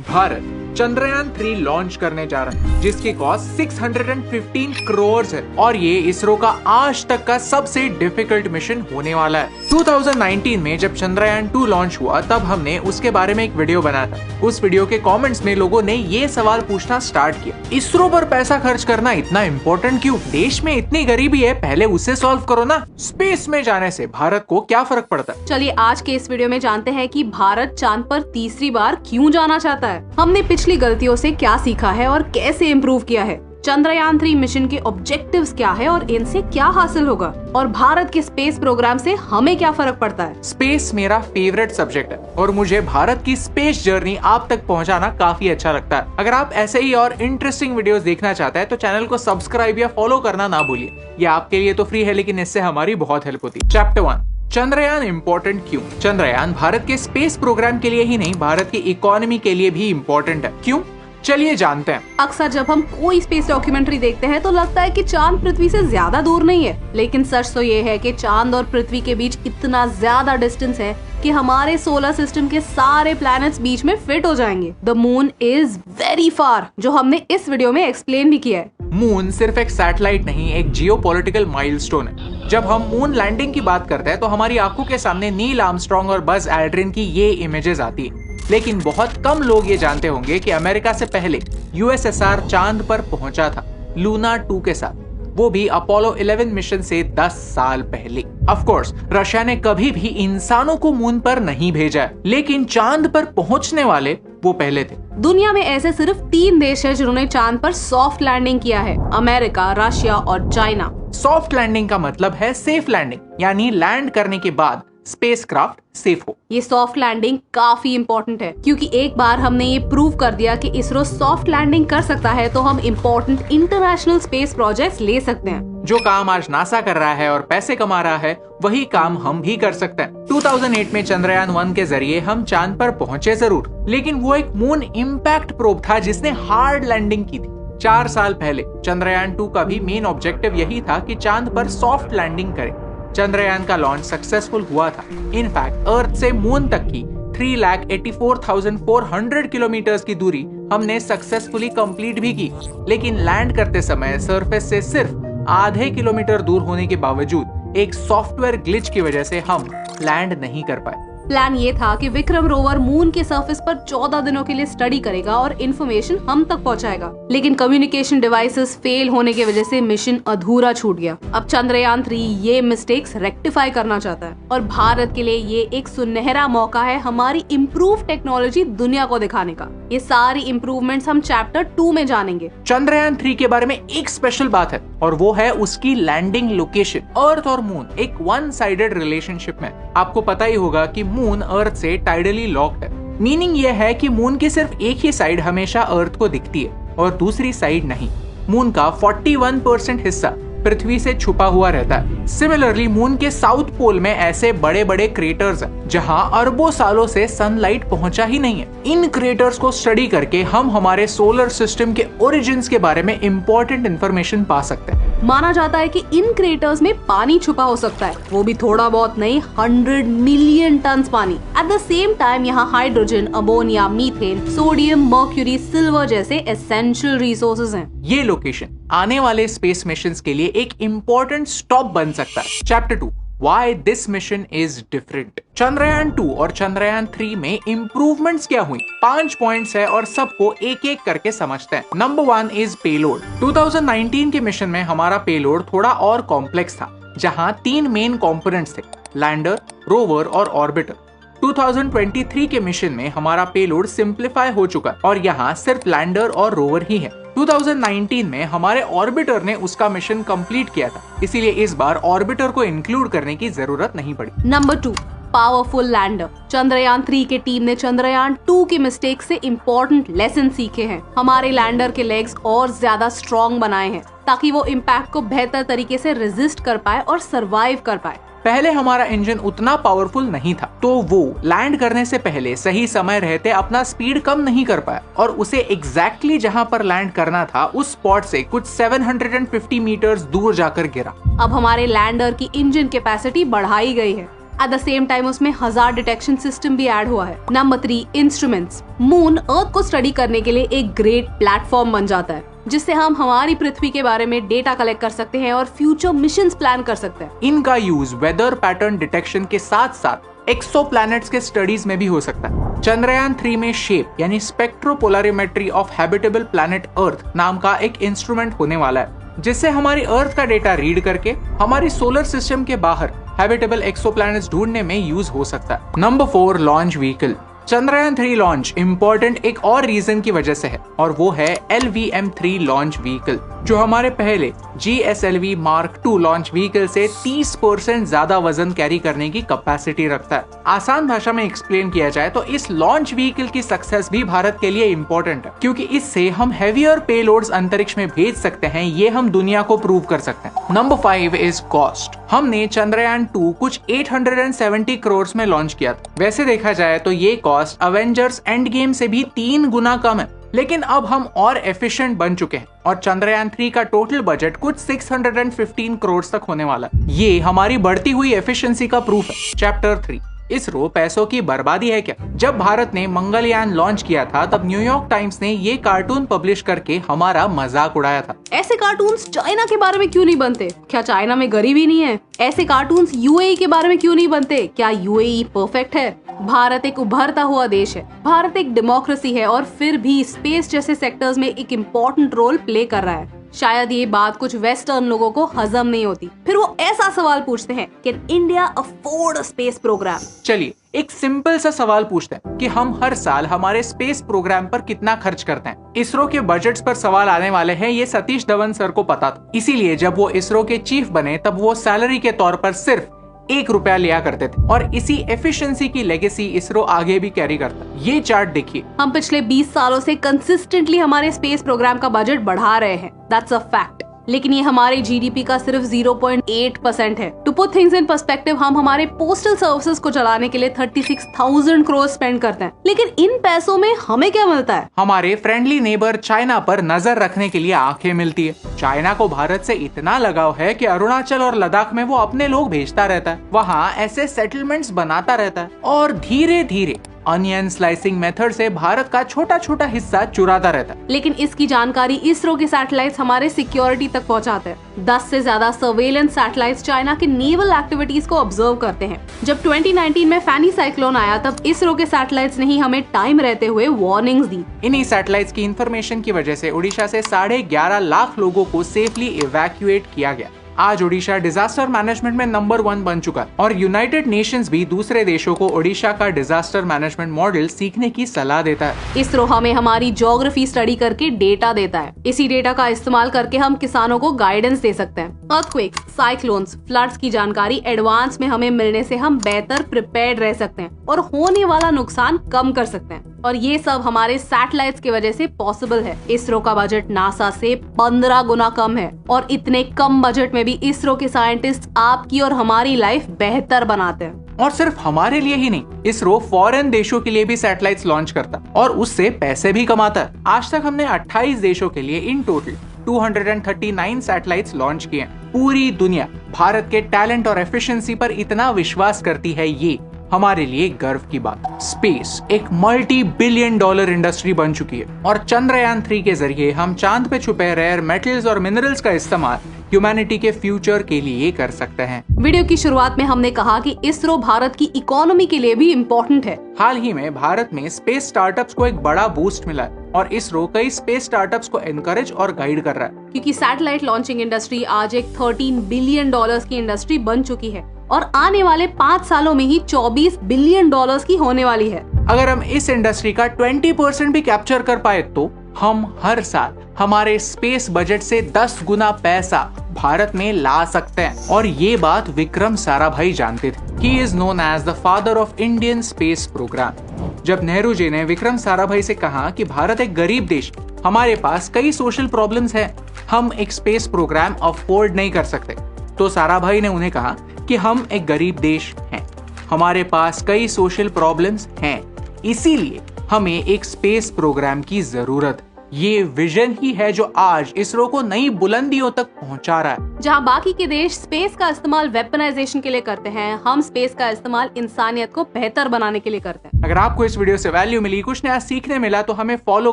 Bharat Chandrayaan 3 launch करने जा रहा है, जिसकी कॉस्ट 615 करोड़ है और ये इसरो का आज तक का सबसे डिफिकल्ट मिशन होने वाला है। 2019 में जब चंद्रयान 2 लॉन्च हुआ तब हमने उसके बारे में एक वीडियो बनाया था। उस वीडियो के कमेंट्स में लोगों ने ये सवाल पूछना स्टार्ट किया, इसरो पर पैसा खर्च करना इतना इम्पोर्टेंट क्यों? देश में इतनी गरीबी है, पहले उसे सॉल्व करो ना। स्पेस में जाने से भारत को क्या फर्क पड़ता है? चलिए आज के इस वीडियो में जानते हैं कि भारत चांद पर तीसरी बार क्यों जाना चाहता है, हमने पिछली गलतियों से क्या सीखा है और कैसे इम्प्रूव किया है, चंद्रयान 3 मिशन के ऑब्जेक्टिव्स क्या है और इनसे क्या हासिल होगा, और भारत के स्पेस प्रोग्राम से हमें क्या फर्क पड़ता है। स्पेस मेरा फेवरेट सब्जेक्ट है और मुझे भारत की स्पेस जर्नी आप तक पहुंचाना काफी अच्छा लगता है। अगर आप ऐसे ही और इंटरेस्टिंग वीडियोस देखना चाहते हैं तो चैनल को सब्सक्राइब या फॉलो करना ना भूलिए। ये आपके लिए तो फ्री है, लेकिन इससे हमारी बहुत हेल्प होती है। चैप्टर 1, चंद्रयान इम्पोर्टेंट क्यों? चंद्रयान भारत के स्पेस प्रोग्राम के लिए ही नहीं, भारत की इकोनॉमी के लिए भी इम्पोर्टेंट है। क्यों? चलिए जानते हैं। अक्सर जब हम कोई स्पेस डॉक्यूमेंट्री देखते हैं तो लगता है कि चांद पृथ्वी से ज्यादा दूर नहीं है, लेकिन सच तो ये है कि चांद और पृथ्वी के बीच इतना ज्यादा डिस्टेंस है कि हमारे सोलर सिस्टम के सारे प्लैनेट्स बीच में फिट हो जाएंगे। The moon is very far, जो हमने इस वीडियो में एक्सप्लेन भी किया है। मून सिर्फ एक सैटेलाइट नहीं, एक जियोपॉलिटिकल माइलस्टोन है। जब हम मून लैंडिंग की बात करते हैं तो हमारी आंखों के सामने नील आर्मस्ट्रांग और बज एल्ड्रिन की ये इमेजेस आती है, लेकिन बहुत कम लोग ये जानते होंगे कि अमेरिका से पहले यूएसएसआर चांद पर पहुंचा था लूना 2 के साथ, वो भी अपोलो 11 मिशन से 10 साल पहले। ऑफ कोर्स रशिया ने कभी भी इंसानों को मून पर नहीं भेजा है, लेकिन चांद पर पहुंचने वाले वो पहले थे। दुनिया में ऐसे सिर्फ 3 देश हैं जिन्होंने चांद पर सॉफ्ट लैंडिंग किया है, अमेरिका, रशिया और चाइना। सॉफ्ट लैंडिंग का मतलब है सेफ लैंडिंग, यानी लैंड करने के बाद स्पेसक्राफ्ट सेफ हो। ये सॉफ्ट लैंडिंग काफी इम्पोर्टेंट है, क्योंकि एक बार हमने ये प्रूव कर दिया कि इसरो सॉफ्ट लैंडिंग कर सकता है तो हम इम्पोर्टेंट इंटरनेशनल स्पेस प्रोजेक्ट्स ले सकते हैं। जो काम आज नासा कर रहा है और पैसे कमा रहा है, वही काम हम भी कर सकते हैं। 2008 में चंद्रयान 1 के जरिए हम चांद पर पहुंचे जरूर, लेकिन वो एक मून इम्पैक्ट प्रोब था जिसने हार्ड लैंडिंग की थी। 4 साल पहले चंद्रयान 2 का भी मेन ऑब्जेक्टिव यही था कि चांद पर सॉफ्ट लैंडिंग करे। चंद्रयान का लॉन्च सक्सेसफुल हुआ था। इनफैक्ट अर्थ से मून तक की 3,84,400 किलोमीटर की दूरी हमने सक्सेसफुली कंप्लीट भी की, लेकिन लैंड करते समय सरफेस से सिर्फ आधे किलोमीटर दूर होने के बावजूद एक सॉफ्टवेयर ग्लिच की वजह से हम लैंड नहीं कर पाए। प्लान ये था कि विक्रम रोवर मून के सरफेस पर 14 दिनों के लिए स्टडी करेगा और इन्फॉर्मेशन हम तक पहुंचाएगा, लेकिन कम्युनिकेशन डिवाइसेस फेल होने की वजह से मिशन अधूरा छूट गया। अब चंद्रयान 3 ये मिस्टेक्स रेक्टिफाई करना चाहता है और भारत के लिए ये एक सुनहरा मौका है हमारी इम्प्रूव टेक्नोलॉजी दुनिया को दिखाने का। ये सारी इम्प्रूवमेंट्स हम चैप्टर 2 में जानेंगे। चंद्रयान 3 के बारे में एक स्पेशल बात है और वो है उसकी लैंडिंग लोकेशन। अर्थ और मून एक वन साइडेड रिलेशनशिप में। आपको पता ही होगा कि मून अर्थ से टाइडली लॉक्ड है। मीनिंग यह है कि मून की सिर्फ एक ही साइड हमेशा अर्थ को दिखती है और दूसरी साइड नहीं। मून का 41% हिस्सा पृथ्वी से छुपा हुआ रहता है। सिमिलरली मून के साउथ पोल में ऐसे बड़े बड़े क्रेटर्स हैं जहां अरबों सालों से सनलाइट पहुंचा ही नहीं है। इन क्रेटर्स को स्टडी करके हम हमारे सोलर सिस्टम के ओरिजिन्स के बारे में इंपॉर्टेंट इंफॉर्मेशन पा सकते हैं। माना जाता है कि इन क्रेटर्स में पानी छुपा हो सकता है, वो भी थोड़ा बहुत नहीं, 100 मिलियन टन पानी। एट द सेम टाइम यहाँ hydrogen, ammonia, methane, sodium, mercury, silver जैसे एसेंशियल रिसोर्सेज हैं। ये लोकेशन आने वाले स्पेस मिशंस के लिए एक इम्पोर्टेंट स्टॉप बन सकता है। Chapter 2, Why this mission is different। Chandrayaan 2 और चंद्रयान 3 में इम्प्रूवमेंट्स क्या हुई? 5 पॉइंट्स है और सबको एक एक करके समझते हैं। Number 1 is payload. 2019 के मिशन में हमारा पेलोड थोड़ा और कॉम्प्लेक्स था, जहां 3 मेन कंपोनेंट्स थे, लैंडर, रोवर और ऑर्बिटर। 2023 के मिशन में हमारा पेलोड सिंप्लीफाई हो चुका और यहाँ सिर्फ लैंडर और रोवर ही है। 2019 में हमारे ऑर्बिटर ने उसका मिशन कंप्लीट किया था, इसीलिए इस बार ऑर्बिटर को इंक्लूड करने की जरूरत नहीं पड़ी। Number 2, powerful lander. चंद्रयान 3 के टीम ने चंद्रयान 2 की मिस्टेक से इम्पोर्टेंट लेसन सीखे हैं। हमारे लैंडर के लेग्स और ज्यादा स्ट्रॉन्ग बनाए हैं ताकि वो इम्पैक्ट को बेहतर तरीके से रेजिस्ट कर पाए और सरवाइव कर पाए। पहले हमारा इंजन उतना पावरफुल नहीं था, तो वो लैंड करने से पहले सही समय रहते अपना स्पीड कम नहीं कर पाया और उसे एग्जैक्टली जहां पर लैंड करना था उस स्पॉट से कुछ 750 मीटर्स दूर जाकर गिरा। अब हमारे लैंडर की इंजन कैपेसिटी बढ़ाई गई है। एट द सेम टाइम उसमें हजार्ड डिटेक्शन सिस्टम भी ऐड हुआ है। Number 3, instruments. मून अर्थ को स्टडी करने के लिए एक ग्रेट प्लेटफॉर्म बन जाता है, जिससे हम हमारी पृथ्वी के बारे में डेटा कलेक्ट कर सकते हैं और फ्यूचर मिशंस प्लान कर सकते हैं। इनका यूज वेदर पैटर्न डिटेक्शन के साथ साथ एक्सोप्लैनेट्स के स्टडीज में भी हो सकता है। चंद्रयान 3 में शेप यानी स्पेक्ट्रोपोलरिमेट्री ऑफ हैबिटेबल प्लैनेट अर्थ नाम का एक इंस्ट्रूमेंट होने वाला है, जिससे हमारी अर्थ का डेटा रीड करके हमारी सोलर सिस्टम के बाहर हैबिटेबल एक्सोप्लैनेट्स ढूंढने में यूज हो सकता है। Number 4, launch vehicle. Chandrayaan 3 launch important एक और रीजन की वजह से है, और वो है LVM-3 लॉन्च व्हीकल, जो हमारे पहले GSLV Mark II launch vehicle से 30% ज्यादा वजन कैरी करने की कैपेसिटी रखता है। आसान भाषा में एक्सप्लेन किया जाए तो इस लॉन्च व्हीकल की सक्सेस भी भारत के लिए इम्पोर्टेंट है, क्योंकि इससे हम हेवियर पेलोड्स अंतरिक्ष में भेज सकते हैं, ये हम दुनिया को प्रूव कर सकते हैं। Number 5 is cost. हमने चंद्रयान 2 कुछ 870 करोड़ में लॉन्च किया था। वैसे देखा जाए तो ये कॉस्ट अवेंजर्स एंड गेम से भी 3 गुना कम है, लेकिन अब हम और एफिशिएंट बन चुके हैं और चंद्रयान 3 का टोटल बजट कुछ 615 करोड़ तक होने वाला है। ये हमारी बढ़ती हुई एफिशिएंसी का प्रूफ है। चैप्टर 3, इसरो पैसों की बर्बादी है क्या? जब भारत ने मंगलयान लॉन्च किया था तब न्यूयॉर्क टाइम्स ने ये कार्टून पब्लिश करके हमारा मजाक उड़ाया था। ऐसे कार्टून्स चाइना के बारे में क्यों नहीं बनते? क्या चाइना में गरीबी नहीं है? ऐसे कार्टून्स UAE के बारे में क्यों नहीं बनते? क्या UAE परफेक्ट है? भारत एक उभरता हुआ देश है, भारत एक डेमोक्रेसी है और फिर भी स्पेस जैसे सेक्टर्स में एक इम्पोर्टेंट रोल प्ले कर रहा है। शायद ये बात कुछ वेस्टर्न लोगों को हजम नहीं होती, फिर वो ऐसा सवाल पूछते हैं कि India afford a space programme? चलिए एक सिंपल सा सवाल पूछते हैं कि हम हर साल हमारे स्पेस प्रोग्राम पर कितना खर्च करते हैं। इसरो के बजट्स पर सवाल आने वाले हैं, ये सतीश धवन सर को पता था। इसीलिए जब वो इसरो के चीफ बने तब वो सैलरी के तौर पर सिर्फ 1 रुपया लिया करते थे, और इसी एफिशिएंसी की लेगेसी इसरो आगे भी कैरी करता है। ये चार्ट देखिए, हम पिछले 20 सालों से कंसिस्टेंटली हमारे स्पेस प्रोग्राम का बजट बढ़ा रहे हैं, दैट्स अ फैक्ट। लेकिन ये हमारे GDP का सिर्फ 0.8% है। To put things in perspective, हम हमारे पोस्टल सर्विसेज को चलाने के लिए 36,000 करोड़ स्पेंड करते हैं, लेकिन इन पैसों में हमें क्या मिलता है? हमारे फ्रेंडली नेबर चाइना पर नजर रखने के लिए आंखें मिलती है। चाइना को भारत से इतना लगाव है कि अरुणाचल और लद्दाख में वो अपने लोग भेजता रहता है, वहाँ ऐसे सेटलमेंट्स बनाता रहता है और धीरे धीरे अनियन स्लाइसिंग मेथड से भारत का छोटा छोटा हिस्सा चुराता रहता है। लेकिन इसकी जानकारी इसरो के सैटेलाइट्स हमारे सिक्योरिटी तक पहुंचाते हैं। 10 से ज्यादा सर्वेलेंस सैटेलाइट्स चाइना की नेवल एक्टिविटीज को ऑब्जर्व करते हैं। जब 2019 में फैनी साइक्लोन आया तब इसरो के सैटेलाइट्स ने ही हमें टाइम रहते हुए वार्निंग्स दी। इन्हीं सैटेलाइट्स की इंफॉर्मेशन की वजह से उड़ीसा से 11.5 लाख लोगों को सेफली इवैक्यूएट किया गया। आज ओडिशा डिजास्टर मैनेजमेंट में नंबर 1 बन चुका है और यूनाइटेड नेशंस भी दूसरे देशों को ओडिशा का डिजास्टर मैनेजमेंट मॉडल सीखने की सलाह देता है। इसरो हमें हमारी ज्योग्राफी स्टडी करके डेटा देता है। इसी डेटा का इस्तेमाल करके हम किसानों को गाइडेंस दे सकते हैं। अर्थक्वेक्स, साइक्लोन्स, फ्लड्स की जानकारी एडवांस में हमें मिलने से हम बेहतर प्रिपेयर्ड रह सकते हैं और होने वाला नुकसान कम कर सकते हैं। और ये सब हमारे सैटेलाइट्स की वजह से पॉसिबल है। इसरो का बजट नासा से 15 गुना कम है और इतने कम बजट में भी इसरो के साइंटिस्ट आपकी और हमारी लाइफ बेहतर बनाते हैं। और सिर्फ हमारे लिए ही नहीं, इसरो फॉरेन देशों के लिए भी सैटेलाइट्स लॉन्च करता है और उससे पैसे भी कमाता है। आज तक हमने 28 देशों के लिए इन टोटल 239 सैटेलाइट्स लॉन्च किए हैं। पूरी दुनिया भारत के टैलेंट और एफिशिएंसी पर इतना विश्वास करती है, ये हमारे लिए गर्व की बात। स्पेस एक $multi-billion इंडस्ट्री बन चुकी है और चंद्रयान 3 के जरिए हम चांद पे छुपे रेयर मेटल्स और मिनरल्स का इस्तेमाल ह्यूमैनिटी के फ्यूचर के लिए कर सकते हैं। वीडियो की शुरुआत में हमने कहा कि इसरो भारत की इकोनॉमी के लिए भी इम्पोर्टेंट है। हाल ही में भारत में स्पेस स्टार्टअप्स को एक बड़ा बूस्ट मिला है और इसरो कई स्पेस स्टार्टअप्स को एनकरेज और गाइड कर रहा है, क्योंकि सैटेलाइट लॉन्चिंग इंडस्ट्री आज एक $13 बिलियन की इंडस्ट्री बन चुकी है और आने वाले 5 सालों में ही $24 बिलियन की होने वाली है। अगर हम इस इंडस्ट्री का 20% भी कैप्चर कर पाए तो हम हर साल हमारे स्पेस बजट से 10 गुना पैसा भारत में ला सकते हैं। और ये बात विक्रम साराभाई जानते थे। He is known as the father of Indian space program। जब नेहरू जी ने विक्रम साराभाई से कहा कि भारत एक गरीब देश, हमारे पास कई सोशल प्रॉब्लम्स हैं, हम एक स्पेस प्रोग्राम अफोर्ड नहीं कर सकते, तो साराभाई ने उन्हें कहा कि हम एक गरीब देश हैं, हमारे पास कई सोशल प्रॉब्लम्स हैं, इसीलिए हमें एक स्पेस प्रोग्राम की जरूरत है। ये विजन ही है जो आज इसरो को नई बुलंदियों तक पहुंचा रहा है। जहां बाकी के देश स्पेस का इस्तेमाल वेपनाइजेशन के लिए करते हैं, हम स्पेस का इस्तेमाल इंसानियत को बेहतर बनाने के लिए करते हैं। अगर आपको इस वीडियो से वैल्यू मिली, कुछ नया सीखने मिला, तो हमें फॉलो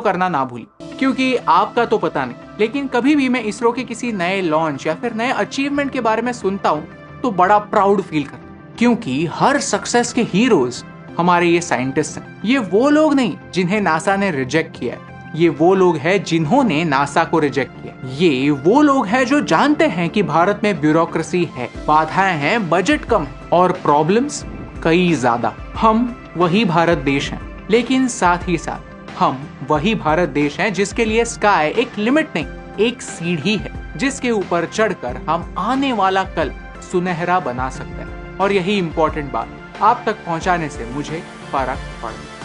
करना ना भूलिए, क्योंकि आपका तो पता नहीं, लेकिन कभी भी मैं इसरो के किसी नए लॉन्च या फिर नए अचीवमेंट के बारे में सुनता हूँ तो बड़ा प्राउड फील करता हूँ, क्योंकि हर सक्सेस के हीरोज हमारे ये साइंटिस्ट हैं। ये वो लोग नहीं जिन्हें नासा ने रिजेक्ट किया है, ये वो लोग हैं जिन्होंने नासा को रिजेक्ट किया। ये वो लोग हैं जो जानते हैं कि भारत में ब्यूरोक्रेसी है, बाधाएं हैं, बजट कम और प्रॉब्लम्स कई ज्यादा। हम वही भारत देश हैं, लेकिन साथ ही साथ हम वही भारत देश हैं जिसके लिए स्काई एक लिमिट नहीं, एक सीढ़ी है, जिसके ऊपर चढ़कर हम आने वाला कल सुनहरा बना सकते हैं। और यही इंपॉर्टेंट बात आप तक पहुंचाने से मुझे फर्क पड़ता है।